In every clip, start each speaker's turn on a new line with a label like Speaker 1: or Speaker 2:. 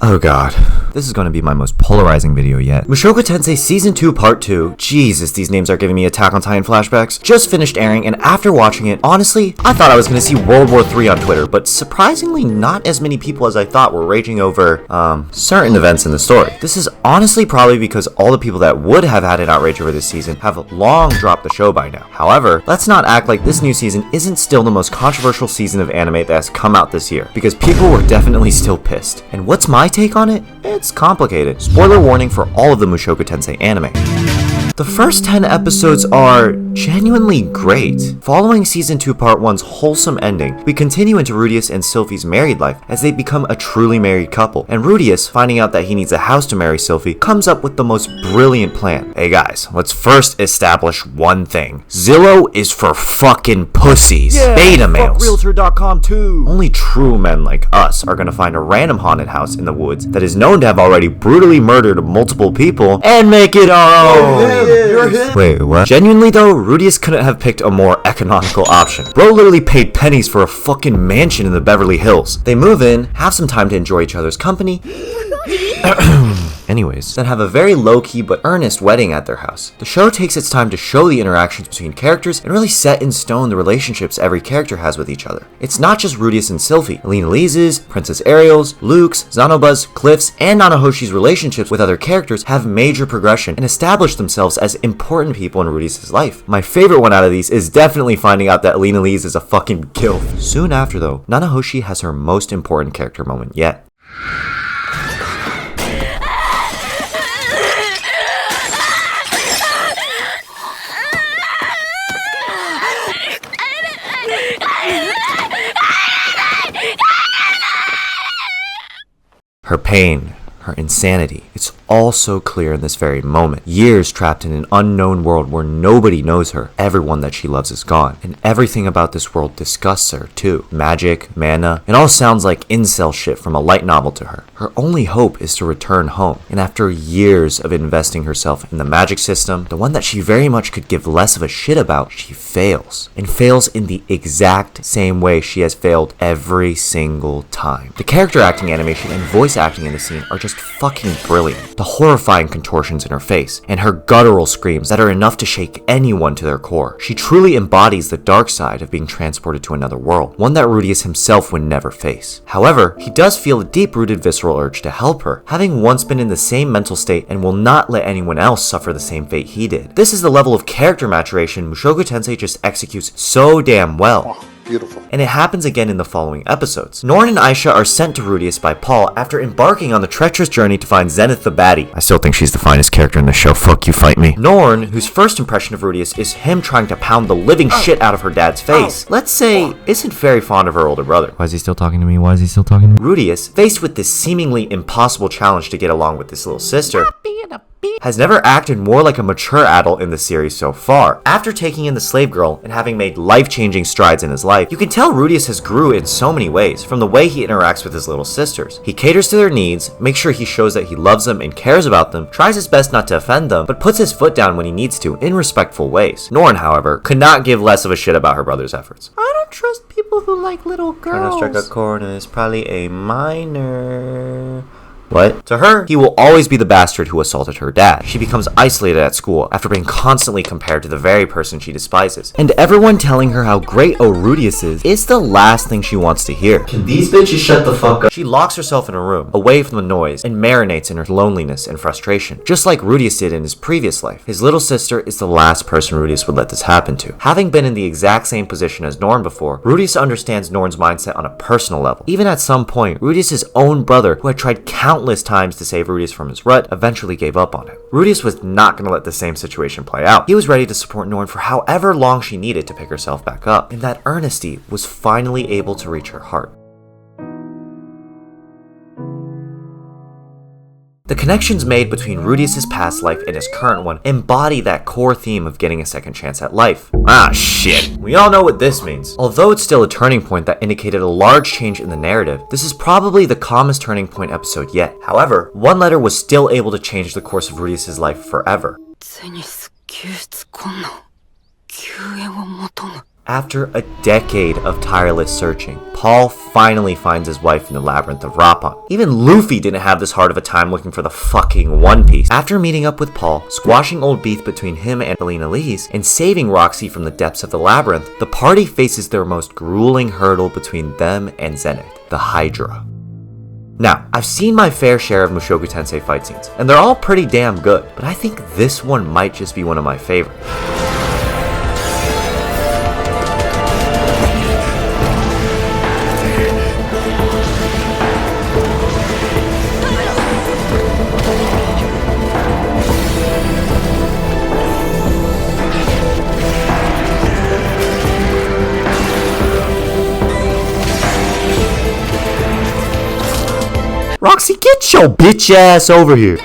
Speaker 1: Oh god. This is going to be my most polarizing video yet. Mushoku Tensei Season 2 Part 2. Jesus, these names are giving me Attack on Titan flashbacks. Just finished airing, and after watching it, honestly, I thought I was going to see World War III on Twitter, but surprisingly not as many people as I thought were raging over, certain events in the story. This is honestly probably because all the people that would have had an outrage over this season have long dropped the show by now. However, let's not act like this new season isn't still the most controversial season of anime that has come out this year, because people were definitely still pissed. And what's my take on it? It's complicated. Spoiler warning for all of the Mushoku Tensei anime. The first 10 episodes are genuinely great. Following Season 2 Part 1's wholesome ending, we continue into Rudius and Sylphie's married life as they become a truly married couple, and Rudius, finding out that he needs a house to marry Sylphie, comes up with the most brilliant plan. Hey guys, let's first establish one thing. Zillow is for fucking pussies. Yeah, beta males. Realtor.com too. Only true men like us are gonna find a random haunted house in the woods that is known to have already brutally murdered multiple people and make it our own. You're him. Wait, what? Genuinely though, Rudius couldn't have picked a more economical option. Bro literally paid pennies for a fucking mansion in the Beverly Hills. They move in, have some time to enjoy each other's company. Anyways, then have a very low-key but earnest wedding at their house. The show takes its time to show the interactions between characters and really set in stone the relationships every character has with each other. It's not just Rudius and Sylphie. Elena Lise's, Princess Ariel's, Luke's, Zanoba's, Cliff's, and Nanahoshi's relationships with other characters have major progression and establish themselves as important people in Rudius' life. My favorite one out of these is definitely finding out that Elena Lise is a fucking gilf. Soon after though, Nanahoshi has her most important character moment yet. Her pain, her insanity, it's all so clear in this very moment. Years trapped in an unknown world where nobody knows her. Everyone that she loves is gone. And everything about this world disgusts her too. Magic, mana, it all sounds like incel shit from a light novel to her. Her only hope is to return home. And after years of investing herself in the magic system, the one that she very much could give less of a shit about, she fails. And fails in the exact same way she has failed every single time. The character acting, animation, and voice acting in the scene are just fucking brilliant. The horrifying contortions in her face, and her guttural screams that are enough to shake anyone to their core. She truly embodies the dark side of being transported to another world, one that Rudius himself would never face. However, he does feel a deep-rooted visceral urge to help her, having once been in the same mental state and will not let anyone else suffer the same fate he did. This is the level of character maturation Mushoku Tensei just executes so damn well.
Speaker 2: Beautiful.
Speaker 1: And it happens again in the following episodes. Norn and Aisha are sent to Rudius by Paul after embarking on the treacherous journey to find Zenith the baddie. I still think she's the finest character in the show. Fuck you, fight me. Norn, whose first impression of Rudius is him trying to pound the living shit out of her dad's face, let's say, isn't very fond of her older brother. Why is he still talking to me? Why is he still talking to me? Rudius, faced with this seemingly impossible challenge to get along with this little sister, has never acted more like a mature adult in the series so far. After taking in the slave girl and having made life-changing strides in his life, you can tell Rudius has grew in so many ways, from the way he interacts with his little sisters. He caters to their needs, makes sure he shows that he loves them and cares about them, tries his best not to offend them, but puts his foot down when he needs to in respectful ways. Norn, however, could not give less of a shit about her brother's efforts. I don't trust people who like little girls. Trying to strike a corner is probably a minor. What? To her, he will always be the bastard who assaulted her dad. She becomes isolated at school after being constantly compared to the very person she despises. And everyone telling her how great Rudius is the last thing she wants to hear. Can these bitches shut the fuck up? She locks herself in a room, away from the noise, and marinates in her loneliness and frustration. Just like Rudius did in his previous life. His little sister is the last person Rudius would let this happen to. Having been in the exact same position as Norn before, Rudius understands Norn's mindset on a personal level. Even at some point, Rudius' own brother, who had tried countless times to save Rudius from his rut, eventually gave up on him. Rudius was not going to let the same situation play out. He was ready to support Norn for however long she needed to pick herself back up, and that earnesty was finally able to reach her heart. The connections made between Rudius' past life and his current one embody that core theme of getting a second chance at life. Ah, shit. We all know what this means. Although it's still a turning point that indicated a large change in the narrative, this is probably the calmest turning point episode yet. However, one letter was still able to change the course of Rudius' life forever. After a decade of tireless searching, Paul finally finds his wife in the labyrinth of Rappan. Even Luffy didn't have this hard of a time looking for the fucking One Piece. After meeting up with Paul, squashing old beef between him and Elena Lees, and saving Roxy from the depths of the labyrinth, the party faces their most grueling hurdle between them and Zenith, the Hydra. Now, I've seen my fair share of Mushoku Tensei fight scenes, and they're all pretty damn good, but I think this one might just be one of my favorites. Roxy, get your bitch ass over here.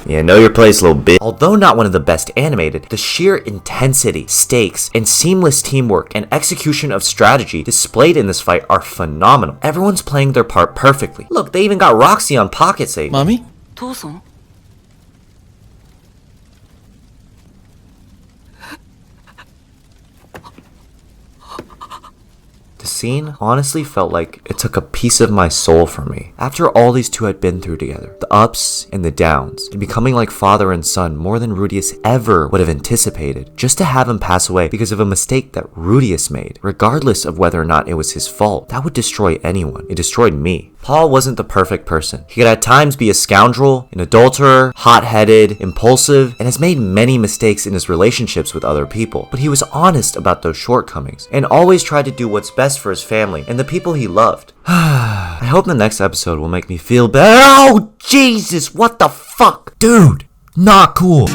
Speaker 1: Yeah, know your place, little bitch. Although not one of the best animated, the sheer intensity, stakes, and seamless teamwork and execution of strategy displayed in this fight are phenomenal. Everyone's playing their part perfectly. Look, they even got Roxy on pocket save.
Speaker 2: Mommy?
Speaker 1: The scene honestly felt like it took a piece of my soul from me. After all these two had been through together, the ups and the downs, and becoming like father and son more than Rudius ever would have anticipated, just to have him pass away because of a mistake that Rudius made, regardless of whether or not it was his fault, that would destroy anyone. It destroyed me. Paul wasn't the perfect person. He could at times be a scoundrel, an adulterer, hot-headed, impulsive, and has made many mistakes in his relationships with other people. But he was honest about those shortcomings, and always tried to do what's best for his family and the people he loved. I hope the next episode will make me feel better. Oh, Jesus, what the fuck? Dude, not cool.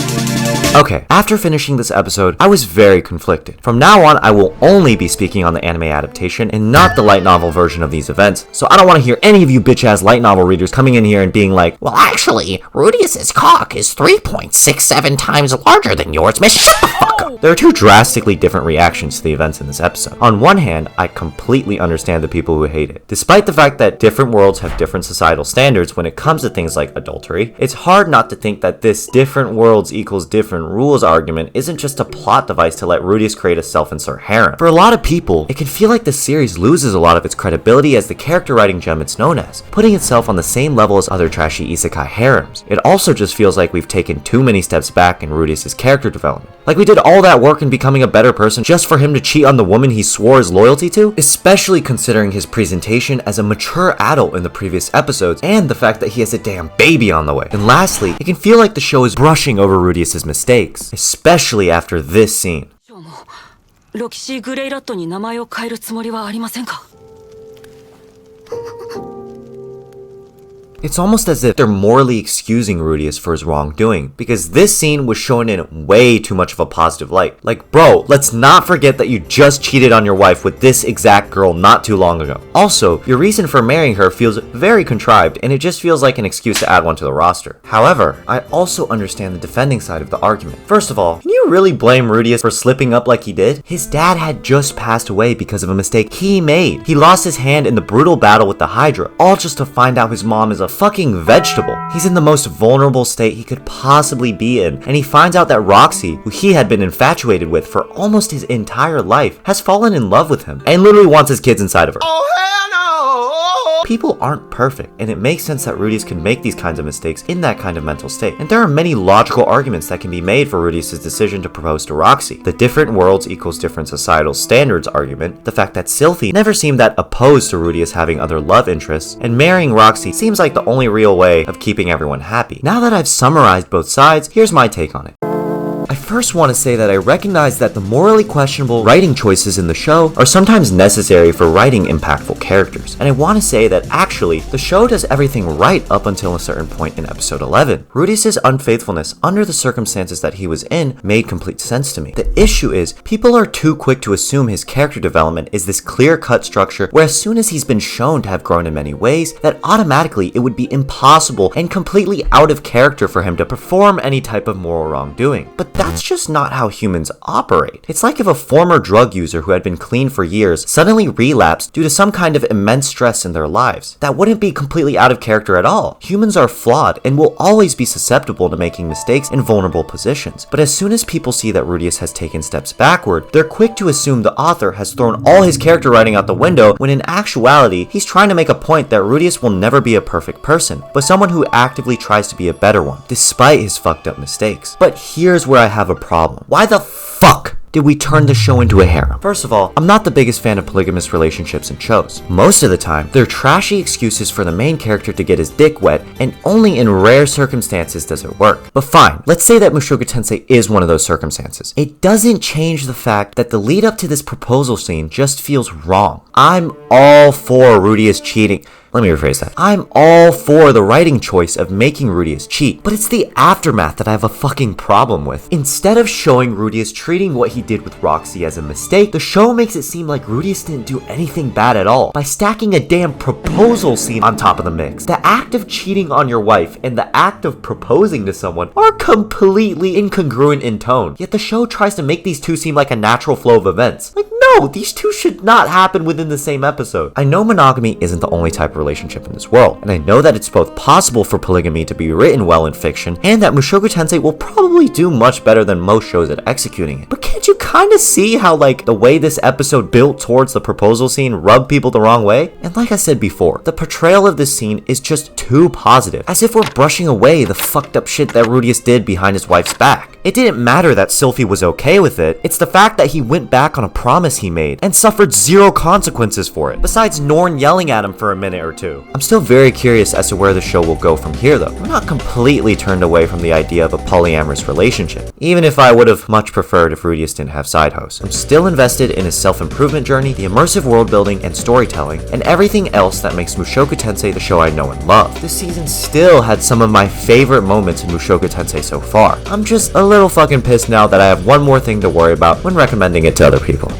Speaker 1: Okay, after finishing this episode, I was very conflicted. From now on, I will only be speaking on the anime adaptation and not the light novel version of these events, so I don't want to hear any of you bitch-ass light novel readers coming in here and being like, well, actually, Rudius's cock is 3.67 times larger than yours, man. Shut the fuck up. There are two drastically different reactions to the events in this episode. On one hand, I completely understand the people who hate it. Despite the fact that different worlds have different societal standards when it comes to things like adultery, it's hard not to think that this different worlds equals different rules argument isn't just a plot device to let Rudius create a self-insert harem. For a lot of people, it can feel like the series loses a lot of its credibility as the character writing gem it's known as, putting itself on the same level as other trashy isekai harems. It also just feels like we've taken too many steps back in Rudius' character development. Like we did all that work in becoming a better person just for him to cheat on the woman he swore his loyalty to? Especially considering his presentation as a mature adult in the previous episodes and the fact that he has a damn baby on the way. And lastly, it can feel like the show is brushing over Rudius' mistakes, especially after this scene. It's almost as if they're morally excusing Rudius for his wrongdoing, because this scene was shown in way too much of a positive light. Like, bro, let's not forget that you just cheated on your wife with this exact girl not too long ago. Also, your reason for marrying her feels very contrived, and it just feels like an excuse to add one to the roster. However, I also understand the defending side of the argument. First of all, can you really blame Rudius for slipping up like he did? His dad had just passed away because of a mistake he made. He lost his hand in the brutal battle with the Hydra, all just to find out his mom is a fucking vegetable. He's in the most vulnerable state he could possibly be in, and he finds out that Roxy, who he had been infatuated with for almost his entire life, has fallen in love with him and literally wants his kids inside of her. Oh, hell no! People aren't perfect, and it makes sense that Rudius can make these kinds of mistakes in that kind of mental state. And there are many logical arguments that can be made for Rudius' decision to propose to Roxy. The different worlds equals different societal standards argument, the fact that Sylphie never seemed that opposed to Rudius having other love interests, and marrying Roxy seems like the only real way of keeping everyone happy. Now that I've summarized both sides, here's my take on it. I first want to say that I recognize that the morally questionable writing choices in the show are sometimes necessary for writing impactful characters, and I want to say that actually, the show does everything right up until a certain point in episode 11. Rudius' unfaithfulness under the circumstances that he was in made complete sense to me. The issue is, people are too quick to assume his character development is this clear-cut structure where as soon as he's been shown to have grown in many ways, that automatically it would be impossible and completely out of character for him to perform any type of moral wrongdoing. But That's just not how humans operate. It's like if a former drug user who had been clean for years suddenly relapsed due to some kind of immense stress in their lives. That wouldn't be completely out of character at all. Humans are flawed and will always be susceptible to making mistakes in vulnerable positions. But as soon as people see that Rudius has taken steps backward, they're quick to assume the author has thrown all his character writing out the window, when in actuality, he's trying to make a point that Rudius will never be a perfect person, but someone who actively tries to be a better one, despite his fucked up mistakes. But here's where I have a problem. Why the fuck did we turn the show into a harem? First of all, I'm not the biggest fan of polygamous relationships in shows. Most of the time, they're trashy excuses for the main character to get his dick wet, and only in rare circumstances does it work. But fine, let's say that Mushoku Tensei is one of those circumstances. It doesn't change the fact that the lead up to this proposal scene just feels wrong. I'm all for Rudius cheating. Let me rephrase that. I'm all for the writing choice of making Rudius cheat, but it's the aftermath that I have a fucking problem with. Instead of showing Rudius treating what he did with Roxy as a mistake, the show makes it seem like Rudius didn't do anything bad at all by stacking a damn proposal scene on top of the mix. The act of cheating on your wife and the act of proposing to someone are completely incongruent in tone, yet the show tries to make these two seem like a natural flow of events. Like, no, these two should not happen within the same episode. I know monogamy isn't the only type of relationship in this world, and I know that it's both possible for polygamy to be written well in fiction, and that Mushoku Tensei will probably do much better than most shows at executing it. But can't you kind of see how, like, the way this episode built towards the proposal scene rubbed people the wrong way? And like I said before, the portrayal of this scene is just too positive, as if we're brushing away the fucked up shit that Rudius did behind his wife's back. It didn't matter that Sylphie was okay with it, it's the fact that he went back on a promise he made and suffered zero consequences for it, besides Norn yelling at him for a minute or two. I'm still very curious as to where the show will go from here though. I'm not completely turned away from the idea of a polyamorous relationship, even if I would have much preferred if Rudius didn't have side hosts. I'm still invested in his self-improvement journey, the immersive world building and storytelling, and everything else that makes Mushoku Tensei the show I know and love. This season still had some of my favorite moments in Mushoku Tensei so far. I'm just a little fucking pissed now that I have one more thing to worry about when recommending it to other people.